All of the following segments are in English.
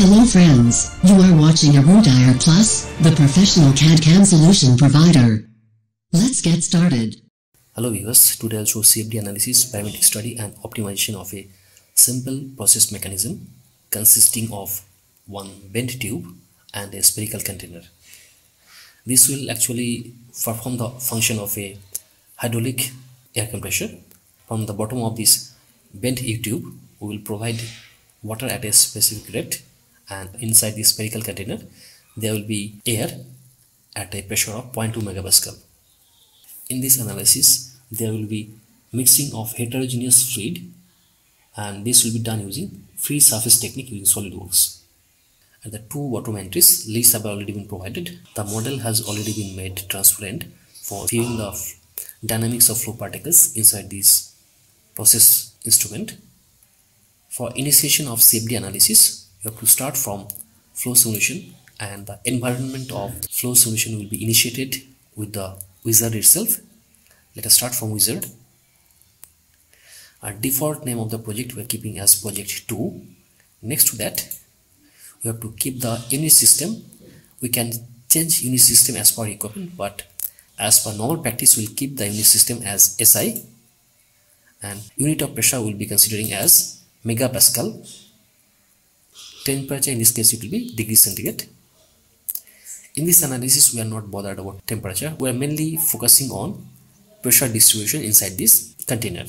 Hello friends, you are watching ERUDIRE PLUS, the professional CAD/CAM solution provider. Let's get started. Hello viewers, today I'll show CFD analysis, parametric study and optimization of a simple process mechanism consisting of one bent tube and a spherical container. This will actually perform the function of a hydraulic air compressor. From the bottom of this bent U-tube, we will provide water at a specific rate, and inside this spherical container there will be air at a pressure of 0.2 megapascal. In this analysis there will be mixing of heterogeneous fluid, and this will be done using free surface technique using SolidWorks. And the two bottom entries lists have already been provided. The model has already been made transparent for viewing the dynamics of flow particles inside this process instrument. For initiation of CFD analysis, you have to start from flow simulation, and the environment of flow simulation will be initiated with the wizard itself. Let us start from wizard. Our default name of the project we are keeping as project 2. Next to that, we have to keep the unit system. We can change unit system as per requirement, but as per normal practice we will keep the unit system as SI, and unit of pressure we will be considering as megapascal. Temperature, in this case it will be degrees centigrade. In this analysis we are not bothered about temperature, we are mainly focusing on pressure distribution inside this container.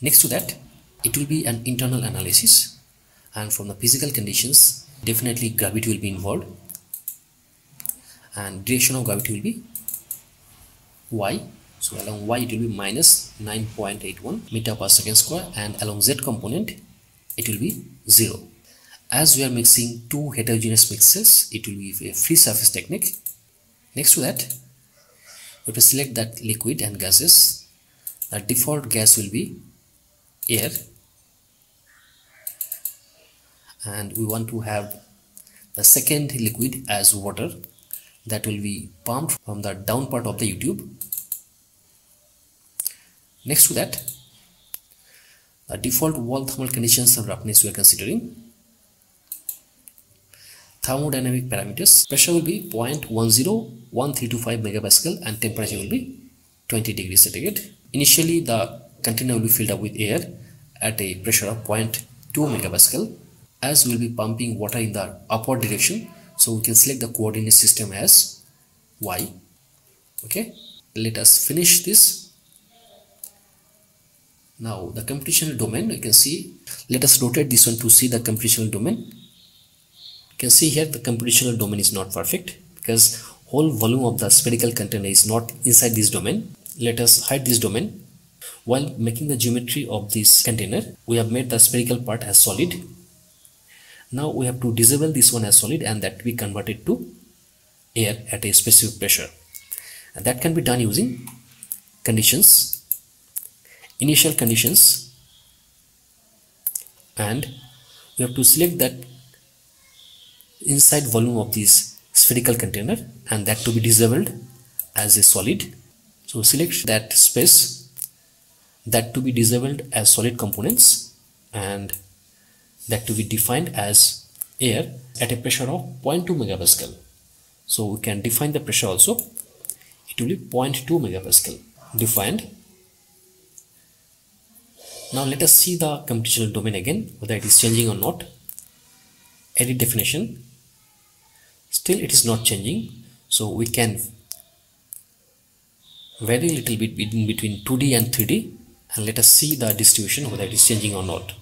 Next to that, it will be an internal analysis, and from the physical conditions definitely gravity will be involved, and direction of gravity will be y. So along y it will be minus 9.81 meter per second square, and along z component it will be 0. As we are mixing two heterogeneous mixes, it will be a free surface technique. Next to that, we have to select that liquid and gases. The default gas will be air, and we want to have the second liquid as water that will be pumped from the down part of the U-tube. Next to that, the default wall thermal conditions and roughness we are considering. Thermodynamic parameters, pressure will be 0.101325 megapascal and temperature will be 20 degrees centigrade. Initially the container will be filled up with air at a pressure of 0.2 megapascal. As we will be pumping water in the upward direction, so we can select the coordinate system as y. Okay, let us finish this. Now the computational domain, you can see, let us rotate this one to see the computational domain. You can see here the computational domain is not perfect because whole volume of the spherical container is not inside this domain. Let us hide this domain. While making the geometry of this container, we have made the spherical part as solid. Now we have to disable this one as solid, and that we converted to air at a specific pressure, and that can be done using conditions, initial conditions, and we have to select that inside volume of this spherical container, and that to be disabled as a solid. So select that space, that to be disabled as solid components, and that to be defined as air at a pressure of 0.2 megapascal. So we can define the pressure also. It will be 0.2 megapascal defined. Now let us see the computational domain again, whether it is changing or not. Edit definition. Still it is not changing, so we can vary a little bit in between 2D and 3D, and let us see the distribution, whether it is changing or not.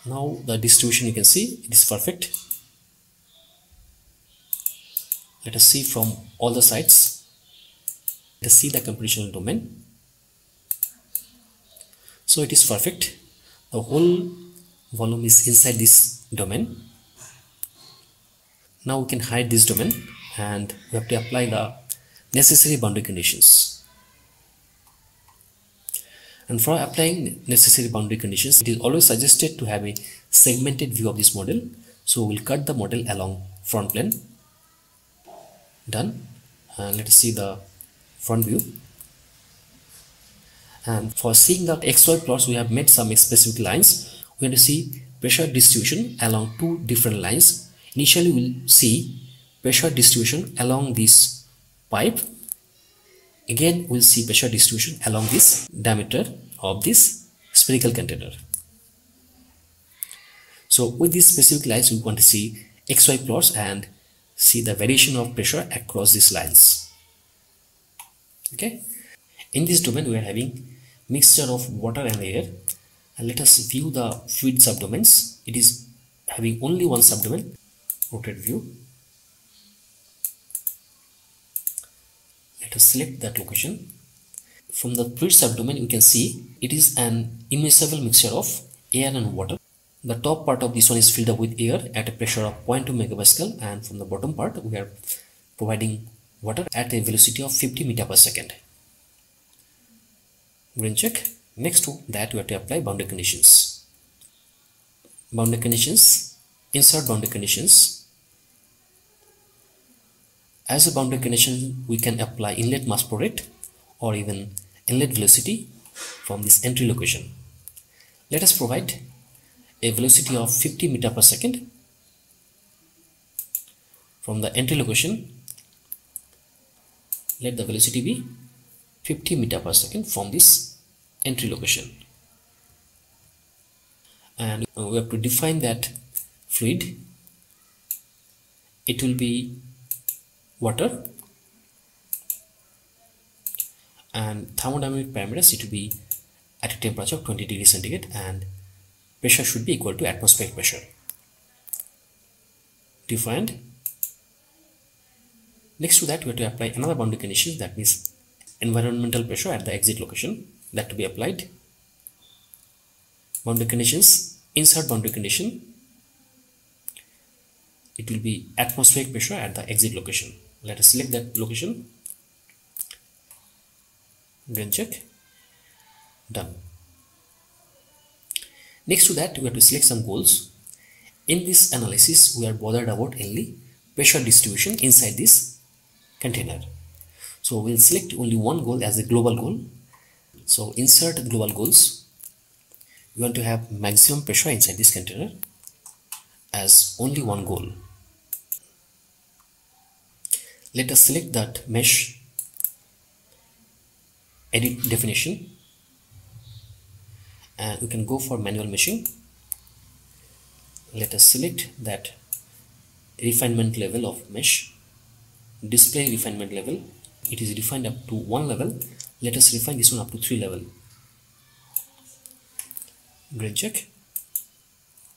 Now the distribution, you can see it is perfect. Let us see from all the sides. Let us see the computational domain. So it is perfect. The whole volume is inside this domain. Now we can hide this domain, and we have to apply the necessary boundary conditions. And for applying necessary boundary conditions, it is always suggested to have a segmented view of this model. So we'll cut the model along front plane. Done. And let us see the front view. And for seeing the XY plots, we have made some specific lines. We want to see pressure distribution along two different lines. Initially we'll see pressure distribution along this pipe. Again we'll see pressure distribution along this diameter of this spherical container. So with these specific lines we want to see XY plots and see the variation of pressure across these lines. Okay, in this domain we are having mixture of water and air, and let us view the fluid subdomains. It is having only one subdomain. Rotate view. Let us select that location. From the fluid subdomain you can see it is an immiscible mixture of air and water. The top part of this one is filled up with air at a pressure of 0.2 megapascal, and from the bottom part we are providing water at a velocity of 50 meter per second. Green check. Next to that we have to apply boundary conditions. Boundary conditions. Insert boundary conditions. As a boundary condition we can apply inlet mass flow rate or even inlet velocity from this entry location. Let us provide a velocity of 50 meter per second from the entry location. Let the velocity be 50 meter per second from this entry location, and we have to define that fluid. It will be water, and thermodynamic parameters, it will be at a temperature of 20 degrees centigrade, and pressure should be equal to atmospheric pressure. Defined. Next to that we have to apply another boundary condition, that means environmental pressure at the exit location, that to be applied. Boundary conditions. Insert boundary condition. It will be atmospheric pressure at the exit location. Let us select that location. Then check. Done. Next to that we have to select some goals. In this analysis we are bothered about only pressure distribution inside this container. So we'll select only one goal as a global goal. So insert global goals. We want to have maximum pressure inside this container as only one goal. Let us select that mesh, edit definition, and we can go for manual meshing. Let us select that refinement level of mesh, display refinement level. It is refined up to 1 level. Let us refine this one up to 3 level. Green check.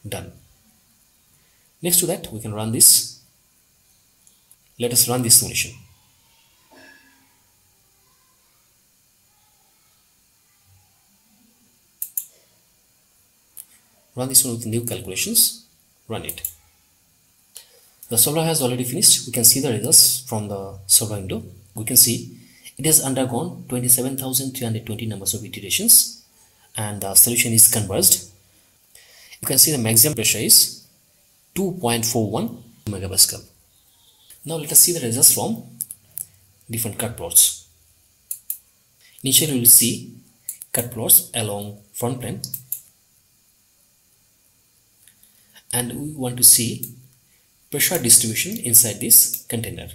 Done. Next to that we can run this. Let us run this simulation. Run this one with new calculations. Run it. The solver has already finished. We can see the results from the solver window. We can see it has undergone 27,320 numbers of iterations and the solution is converged. You can see the maximum pressure is 2.41 megapascal. Now let us see the results from different cut plots. Initially we will see cut plots along front plane, and we want to see pressure distribution inside this container.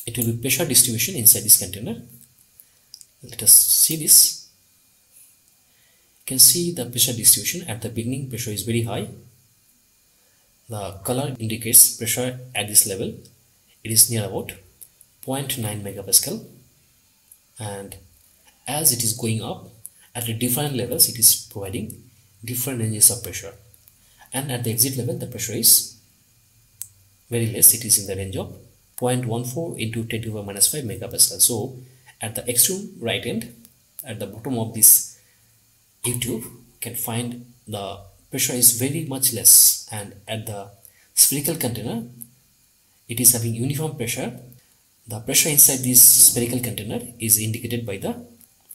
It will be pressure distribution inside this container. Let us see this. You can see the pressure distribution. At the beginning pressure is very high. The color indicates pressure at this level. It is near about 0.9 megapascal, and as it is going up at the different levels it is providing different ranges of pressure, and at the exit level the pressure is very less. It is in the range of 0.14 into 10 to the power minus 5 megapascal. So at the extreme right end, at the bottom of this YouTube, you can find the pressure is very much less, and at the spherical container it is having uniform pressure. The pressure inside this spherical container is indicated by the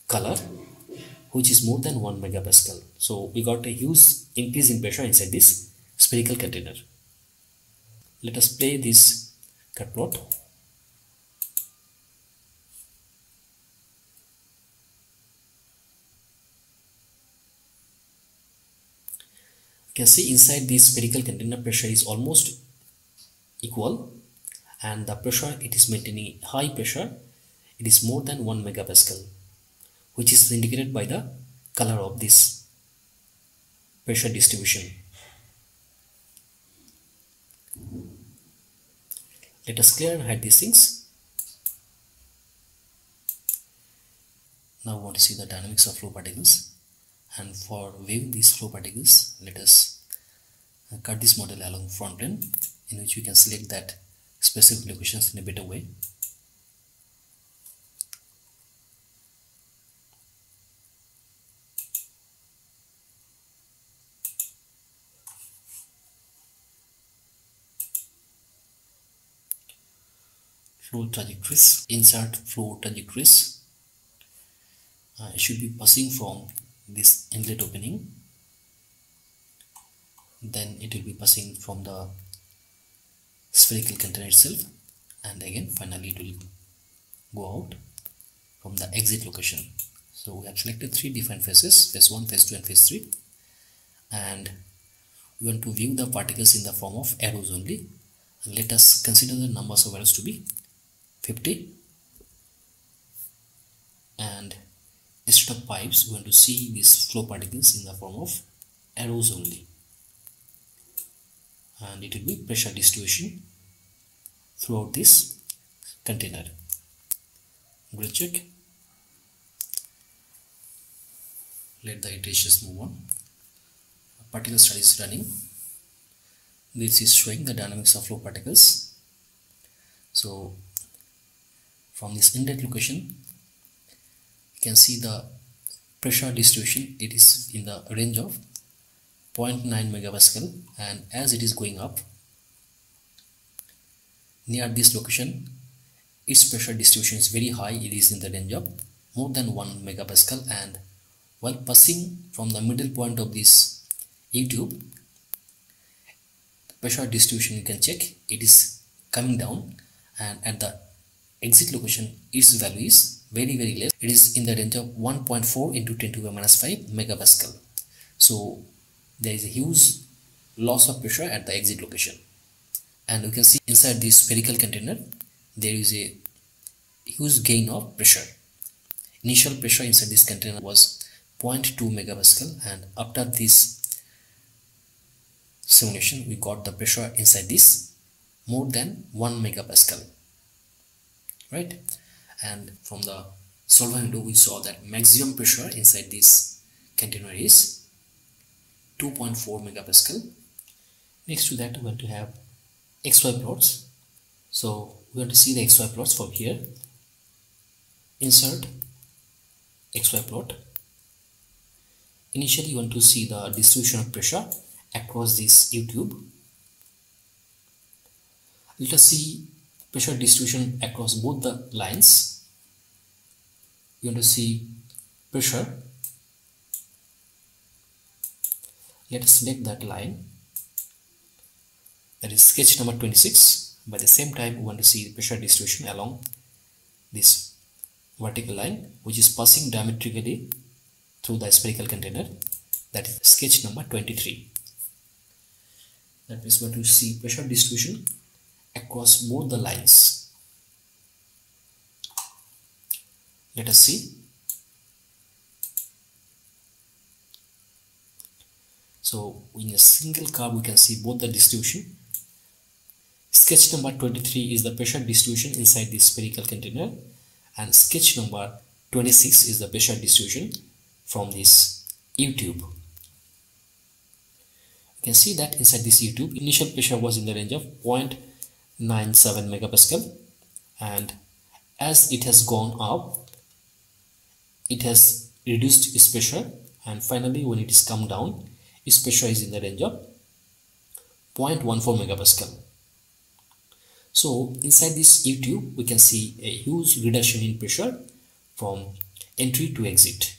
color, which is more than 1 megapascal. So we got a huge increase in pressure inside this spherical container. Let us play this cut plot. You can see inside this spherical container pressure is almost equal, and the pressure it is maintaining high pressure. It is more than 1 megapascal, which is indicated by the color of this pressure distribution. Let us clear and hide these things. Now we want to see the dynamics of flow particles, and for viewing these flow particles, let us cut this model along front plane, in which we can select that specific locations in a better way. Flow trajectories. Insert flow trajectories. It should be passing from this inlet opening, then it will be passing from the spherical container itself, and again finally it will go out from the exit location. So we have selected three different phases, phase 1, phase 2 and phase 3, and we want to view the particles in the form of arrows only. And let us consider the numbers of arrows to be 50, and instead of pipes we want to see these flow particles in the form of arrows only, and it will be pressure distribution throughout this container. Grid check. Let the iterations move on. Particle study is running. This is showing the dynamics of flow particles. So from this inlet location you can see the pressure distribution. It is in the range of 0.9 megapascal, and as it is going up near this location, its pressure distribution is very high. It is in the range of more than 1 megapascal, and while passing from the middle point of this U-tube, pressure distribution you can check, it is coming down, and at the exit location its value is very less. It is in the range of 1.4 into 10 to the minus 5 megapascal. So there is a huge loss of pressure at the exit location, and you can see inside this spherical container there is a huge gain of pressure. Initial pressure inside this container was 0.2 megapascal, and after this simulation we got the pressure inside this more than 1 megapascal, right? And from the solver window we saw that maximum pressure inside this container is 2.4 megapascal. Next to that we want to have XY plots. So we want to see the XY plots from here. Insert XY plot. Initially you want to see the distribution of pressure across this U-tube. Let us see pressure distribution across both the lines. You want to see pressure. Let us select that line, that is sketch number 26. By the same time we want to see the pressure distribution along this vertical line, which is passing diametrically through the spherical container, that is sketch number 23. That means we want to see pressure distribution across both the lines. Let us see. So in a single curve we can see both the distribution. Sketch number 23 is the pressure distribution inside this spherical container, and sketch number 26 is the pressure distribution from this U-tube. You can see that inside this U-tube initial pressure was in the range of 0.97 megapascal, and as it has gone up it has reduced its pressure, and finally when it is come down its pressure is in the range of 0.14 megapascal. So inside this U-tube we can see a huge reduction in pressure from entry to exit.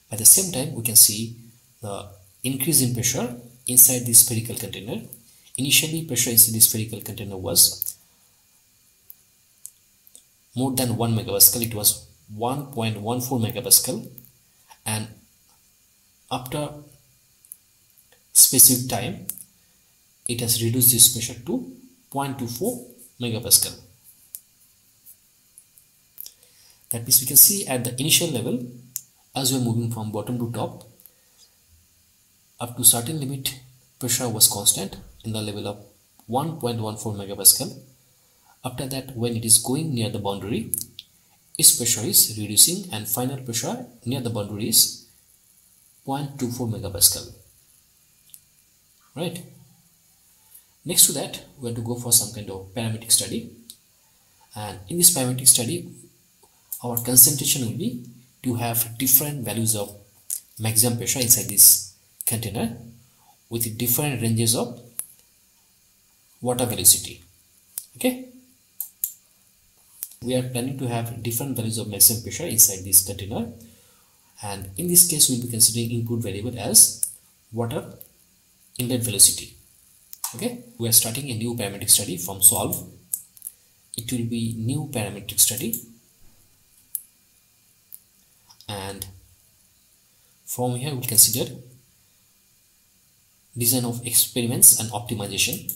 At the same time we can see the increase in pressure inside this spherical container. Initially pressure inside this spherical container was more than 1 megapascal. It was 1.14 megapascal, and after specific time, it has reduced this pressure to 0.24 megapascal. That means we can see at the initial level, as we are moving from bottom to top, up to certain limit, pressure was constant in the level of 1.14 megapascal. After that, when it is going near the boundary, its pressure is reducing and final pressure near the boundary is 0.24 megapascal. Right. Next to that, we have to go for some kind of parametric study. And in this parametric study, our concentration will be to have different values of maximum pressure inside this container with different ranges of water velocity. Okay. We are planning to have different values of maximum pressure inside this container, and in this case we will be considering input variable as water inlet velocity. Okay, we are starting a new parametric study from solve. It will be new parametric study, and from here we will consider design of experiments and optimization,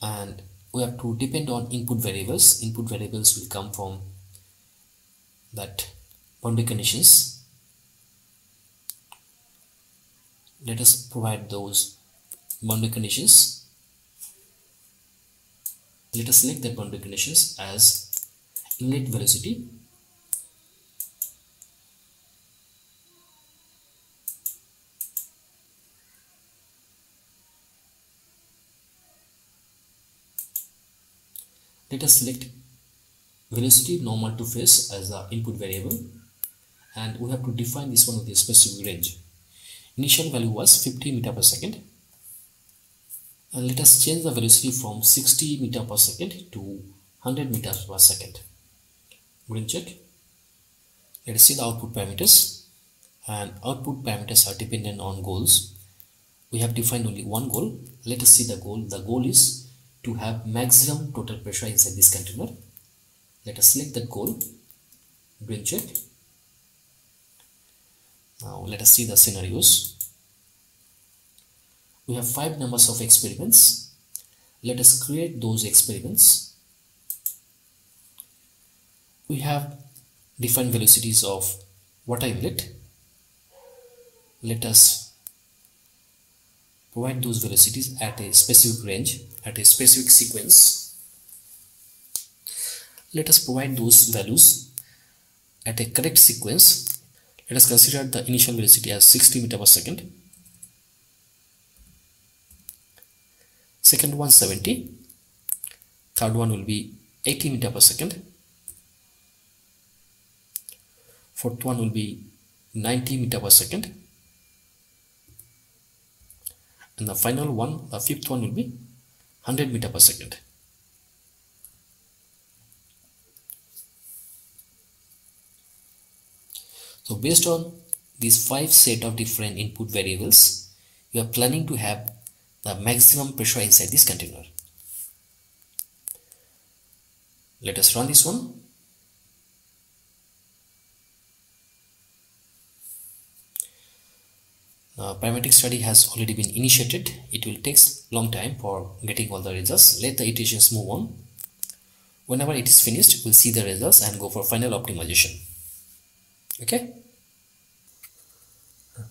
and we have to depend on input variables. Input variables will come from that boundary conditions. Let us provide those boundary conditions. Let us select that boundary conditions as inlet velocity, let us select velocity normal to face as the input variable, and we have to define this one with a specific range. Initial value was 50 meter per second, and let us change the velocity from 60 meter per second to 100 meters per second. Green check. Let us see the output parameters, and output parameters are dependent on goals. We have defined only one goal. Let us see the goal. The goal is to have maximum total pressure inside this container. Let us select that goal. Green check. Now let us see the scenarios. We have 5 numbers of experiments. Let us create those experiments. We have different velocities of water inlet. Let us provide those velocities at a specific range, at a specific sequence. Let us provide those values at a correct sequence. Let us consider the initial velocity as 60 meter per second. Second one 70. Third one will be 80 meter per second. Fourth one will be 90 meter per second. And the final one, the fifth one will be 100 meter per second. So based on these 5 set of different input variables, you are planning to have the maximum pressure inside this container. Let us run this one. The parametric study has already been initiated. It will take long time for getting all the results. Let the iterations move on. Whenever it is finished, we'll see the results and go for final optimization. Okay.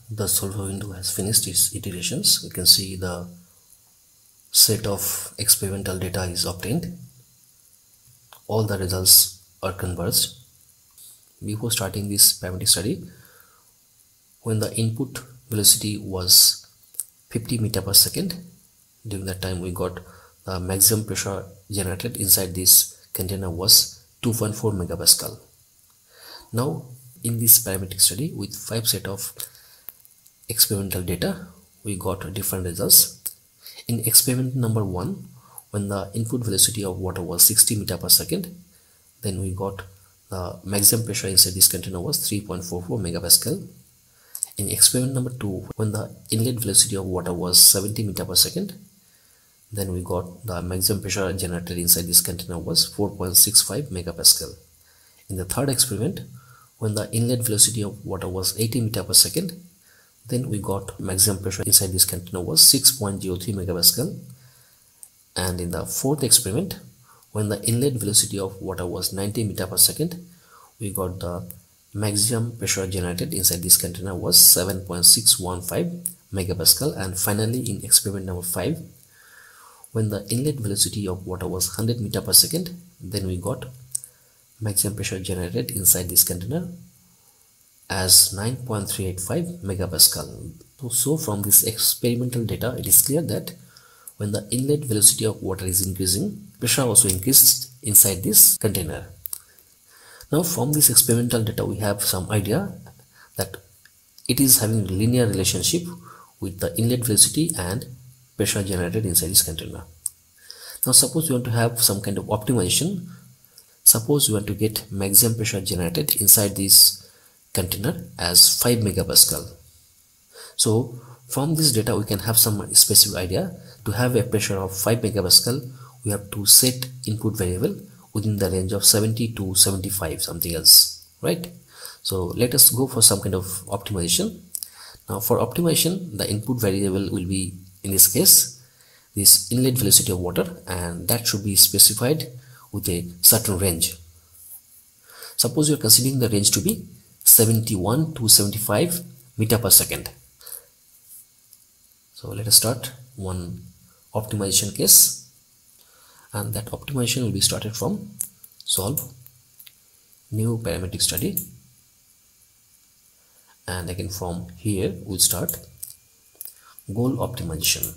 The solver window has finished its iterations. You can see the set of experimental data is obtained. All the results are converged. Before starting this parametric study, when the input velocity was 50 meter per second, during that time we got the maximum pressure generated inside this container was 2.4 megapascal. Now in this parametric study with 5 set of experimental data, we got different results. In experiment number 1, when the input velocity of water was 60 meter per second, then we got the maximum pressure inside this container was 3.44 megapascal. In experiment number 2, when the inlet velocity of water was 70 meter per second, then we got the maximum pressure generated inside this container was 4.65 megapascal. In the third experiment, when the inlet velocity of water was 80 meter per second, Then we got maximum pressure inside this container was 6.03 megapascal. And in the fourth experiment, when the inlet velocity of water was 90 meter per second, we got the maximum pressure generated inside this container was 7.615 megapascal. And finally, in experiment number 5, when the inlet velocity of water was 100 meter per second, then we got maximum pressure generated inside this container as 9.385 megapascal. So from this experimental data, it is clear that when the inlet velocity of water is increasing, pressure also increased inside this container. Now from this experimental data, we have some idea that it is having linear relationship with the inlet velocity and pressure generated inside this container. Now suppose you want to have some kind of optimization. Suppose you want to get maximum pressure generated inside this container as 5 megapascal. So from this data, we can have some specific idea. To have a pressure of 5 megapascal, we have to set input variable within the range of 70 to 75, something else, right? So let us go for some kind of optimization. Now for optimization, the input variable will be, in this case, this inlet velocity of water, and that should be specified with a certain range. Suppose you are considering the range to be 71 to 75 meter per second. So let us start one optimization case, and that optimization will be started from solve new parametric study, and again from here we'll start goal optimization.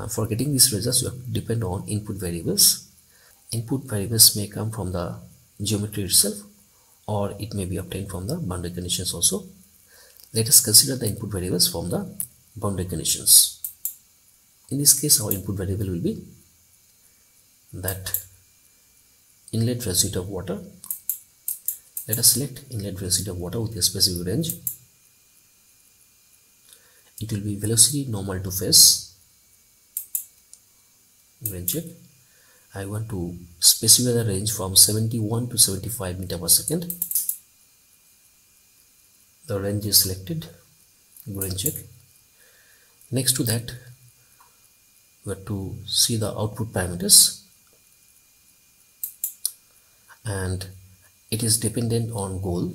For getting these results, you have to depend on input variables. Input variables may come from the geometry itself, or it may be obtained from the boundary conditions also. Let us consider the input variables from the boundary conditions. In this case, our input variable will be that inlet velocity of water. Let us select inlet velocity of water with a specific range. It will be velocity normal to phase. Range check. I want to specify the range from 71 to 75 meter per second. The range is selected. Range check. Next to that, we have to see the output parameters, and it is dependent on goal.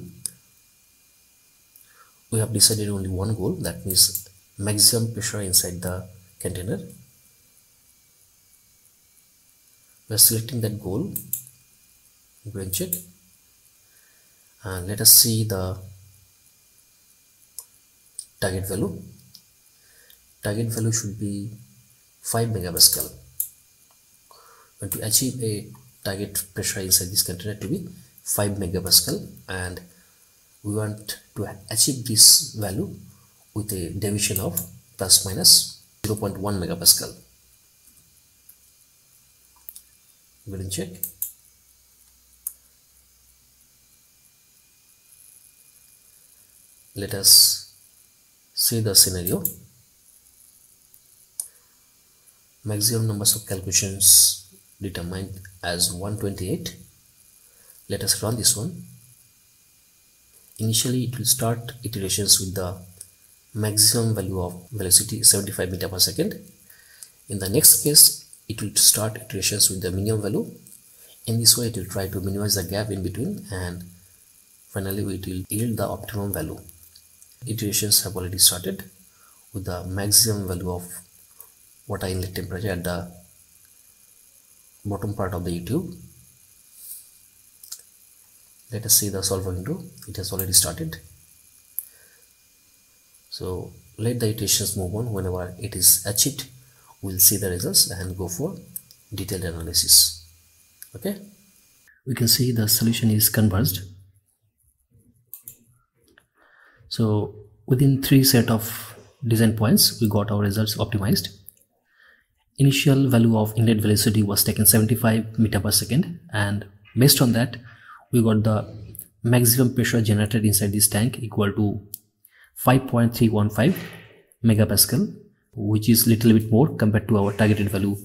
We have decided only one goal, that means maximum pressure inside the container. We are selecting that goal. Range check, and let us see the target value. Target value should be 5 megapascal. We want to achieve a target pressure inside this container to be 5 megapascal, and we want to achieve this value with a deviation of plus minus 0.1 megapascal. Go ahead and check. Let us see the scenario. Maximum numbers of calculations determined as 128. Let us run this one. Initially, it will start iterations with the maximum value of velocity 75 meter per second. In the next case, it will start iterations with the minimum value. In this way, it will try to minimize the gap in between, and finally it will yield the optimum value. Iterations have already started with the maximum value of water inlet temperature at the bottom part of the tube. Let us see the solver window. It has already started. So let the iterations move on. Whenever it is achieved, we'll see the results and go for detailed analysis. Okay, we can see the solution is converged. So within 3 set of design points, we got our results optimized. Initial value of inlet velocity was taken 75 meter per second, and based on that, we got the maximum pressure generated inside this tank equal to 5.315 megapascal, which is little bit more compared to our targeted value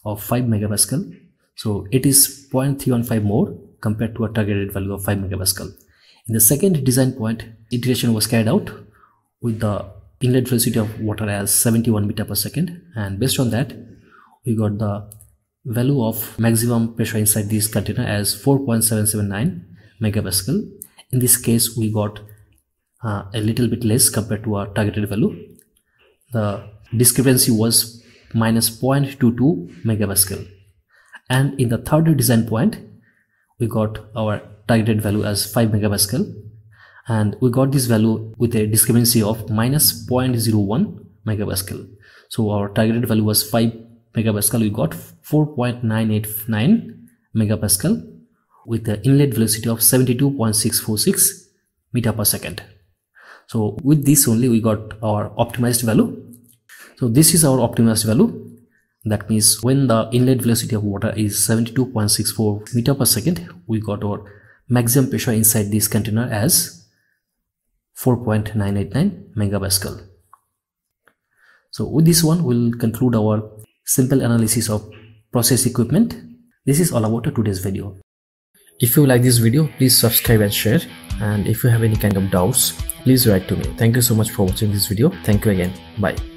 of 5 megapascal. So it is 0.315 more compared to a targeted value of 5 megapascal. In the second design point, iteration was carried out with the inlet velocity of water as 71 meter per second, and based on that we got the value of maximum pressure inside this container as 4.779 megapascal. In this case we got a little bit less compared to our targeted value. The discrepancy was minus 0.22 megapascal, and in the third design point we got our targeted value as 5 megapascal, and we got this value with a discrepancy of minus 0.01 megapascal. So our targeted value was 5 megapascal, we got 4.989 megapascal with the inlet velocity of 72.646 meter per second. So with this only we got our optimized value. So this is our optimized value. That means when the inlet velocity of water is 72.64 meter per second, we got our maximum pressure inside this container as 4.989 megapascal. So with this one we'll conclude our simple analysis of process equipment. This is all about today's video. If you like this video, please subscribe and share, and if you have any kind of doubts, please write to me. Thank you so much for watching this video. Thank you again. Bye.